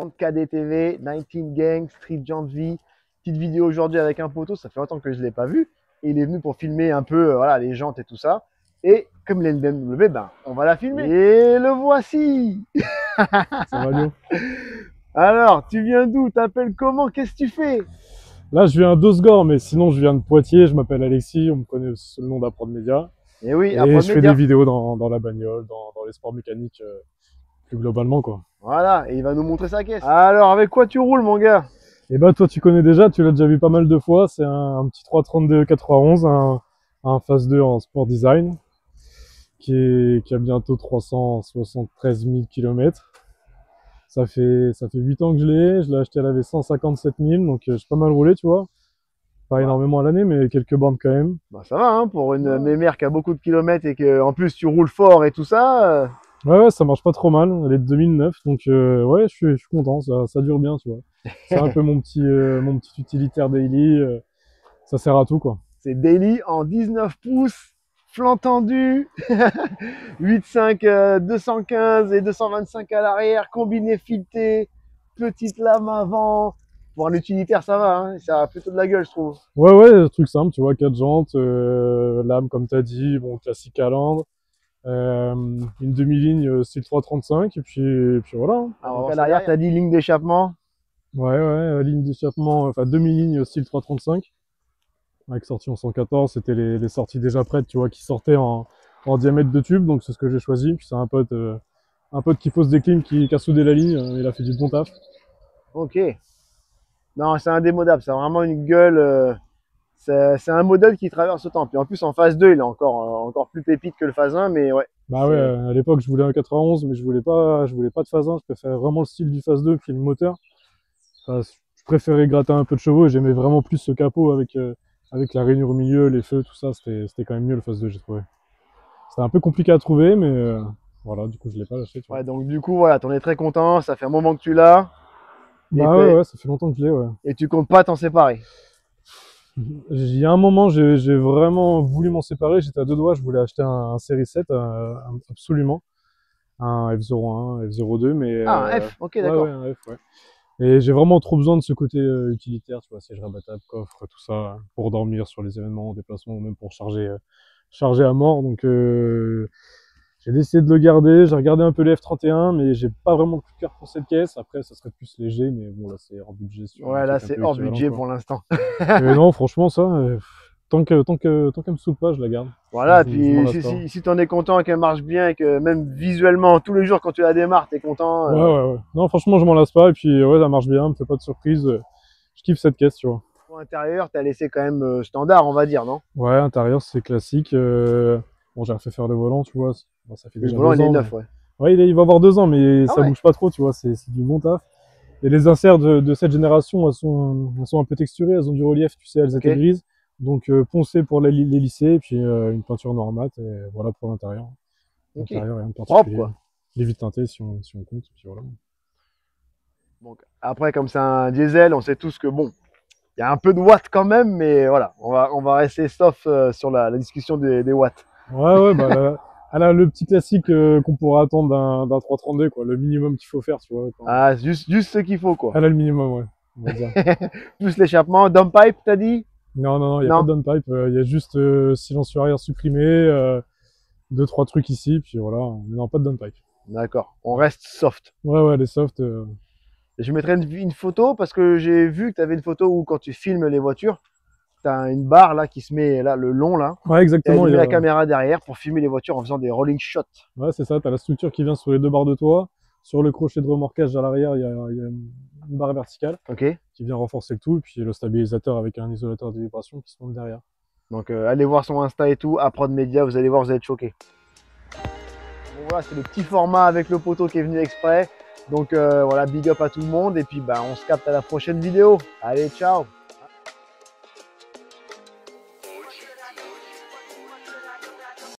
50 KDTV, 19 Gang, Street Jump V. Petite vidéo aujourd'hui avec un poteau, ça fait longtemps que je ne l'ai pas vu. Et il est venu pour filmer un peu voilà, les jantes et tout ça. Et comme il est une BMW, ben, on va la filmer. Et le voici. Ça va, Lyon? Alors, tu viens d'où? T'appelles comment? Qu'est-ce que tu fais? Là, je viens d'Osgore, mais sinon, je viens de Poitiers. Je m'appelle Alexis. On me connaît aussi sous le nom d'Approd Media. Et oui, Et je fais des vidéos dans la bagnole, dans les sports mécaniques, plus globalement, quoi. Voilà, et il va nous montrer sa caisse. Alors, avec quoi tu roules, mon gars? Et bah, toi, tu connais déjà, tu l'as déjà vu pas mal de fois. C'est un petit 332 91, un Phase 2 en sport design, qui a bientôt 373 000 km. Ça fait 8 ans que je l'ai acheté, elle avait 157 000, donc j'ai pas mal roulé, tu vois. Pas énormément à l'année, mais quelques bornes quand même. Bah ça va, hein, pour une mémère qui a beaucoup de kilomètres et que en plus tu roules fort et tout ça. Ouais, ça marche pas trop mal. Elle est de 2009, donc ouais, je suis content, ça dure bien, tu vois. C'est un peu mon petit utilitaire daily, ça sert à tout, quoi. C'est daily en 19 pouces, flanc tendu, 8.5 215 et 225 à l'arrière, combiné fileté, petite lame avant. Pour un utilitaire, ça va, hein, ça a plutôt de la gueule, je trouve. Ouais, truc simple, tu vois, 4 jantes, lame comme t'as dit, bon, classique calandre, une demi-ligne style 335, et puis voilà. Alors, à l'arrière, t'as dit ligne d'échappement. Ouais, ligne d'échappement, enfin demi-ligne style 335, avec sortie en 114, c'était les sorties déjà prêtes, tu vois, qui sortaient en diamètre de tube, donc c'est ce que j'ai choisi. Puis c'est un pote qui pose des clims, qui a soudé la ligne, il a fait du bon taf. Ok. Non, c'est indémodable, c'est vraiment une gueule. C'est un modèle qui traverse le temps. Puis en plus, en phase 2, il est encore plus pépite que le phase 1, mais ouais. Bah ouais, à l'époque, je voulais un 91, mais je voulais pas de phase 1, je préférais vraiment le style du phase 2, puis le moteur. Enfin, je préférais gratter un peu de chevaux et j'aimais vraiment plus ce capot avec la rainure au milieu, les feux, tout ça, c'était quand même mieux le phase 2, j'ai trouvé. C'était un peu compliqué à trouver, mais voilà, du coup, je l'ai pas lâché. Tu vois. Ouais, donc du coup, voilà, t'en es très content, ça fait un moment que tu l'as. Bah ouais, ça fait longtemps que je l'ai, ouais. Et tu comptes pas t'en séparer? Il y a un moment, j'ai vraiment voulu m'en séparer, j'étais à deux doigts, je voulais acheter un série 7, absolument. Un F01, F02, mais... Ah, un F, ok, d'accord. Ouais, un F, ouais. Et j'ai vraiment trop besoin de ce côté utilitaire, tu vois, siège rabattable, coffre, tout ça, pour dormir sur les événements, en déplacement, ou même pour charger à mort. Donc j'ai décidé de le garder, j'ai regardé un peu les F31, mais j'ai pas vraiment de coup de cœur pour cette caisse. Après, ça serait plus léger, mais bon, là, c'est hors budget. Ouais, là, c'est hors budget pour l'instant. Mais non, franchement, ça, tant qu'elle me saoule pas, je la garde. Voilà, puis si t'en es content, qu'elle marche bien, et que même visuellement, tous les jours quand tu la démarres, t'es content. Ouais. Non, franchement, je m'en lasse pas, et puis ouais, ça marche bien, me fait pas de surprise. Je kiffe cette caisse, tu vois. Pour l'intérieur, t'as laissé quand même standard, on va dire, non? Ouais, intérieur, c'est classique. Bon, j'ai refait faire le volant, tu vois. Bon, ça fait déjà le volant, 2 ans. il est neuf, ouais. Ouais, il va avoir 2 ans, mais ça bouge pas trop, tu vois. C'est du bon taf. Et les inserts de cette génération, elles sont un peu texturées, elles ont du relief, tu sais, elles étaient grises. Donc poncé pour les lisser, et puis une peinture normale, et voilà pour l'intérieur. L'intérieur, rien de particulier. Propre, quoi. Les vitres teintées, si on compte, puis voilà. Donc, après, comme c'est un diesel, on sait tous que bon, il y a un peu de watts quand même, mais voilà, on va rester soft sur la discussion des watts. Ouais, bah là, elle a le petit classique qu'on pourrait attendre d'un 332, quoi, le minimum qu'il faut faire, tu vois. Ah, juste ce qu'il faut, quoi. Elle a le minimum, ouais, on va dire. Plus l'échappement, downpipe, t'as dit? Non, il n'y a pas de downpipe, il y a juste silencieux arrière supprimé, 2-3 trucs ici, puis voilà, non, pas de downpipe. D'accord, on reste soft. Ouais, les soft. Je mettrai une photo parce que j'ai vu que tu avais une photo où quand tu filmes les voitures, tu as une barre là qui se met là, le long là. Ouais, exactement. Et la caméra derrière pour filmer les voitures en faisant des rolling shots. Ouais, c'est ça, tu as la structure qui vient sur les deux barres de toit. Sur le crochet de remorquage à l'arrière, il y a une barre verticale qui vient renforcer le tout. Et puis le stabilisateur avec un isolateur de vibration qui se monte derrière. Donc allez voir son Insta et tout, Approd Media, vous allez voir, vous allez être choqués. Bon, voilà, c'est le petit format avec le poteau qui est venu exprès. Donc voilà, big up à tout le monde. Et puis bah, on se capte à la prochaine vidéo. Allez, ciao!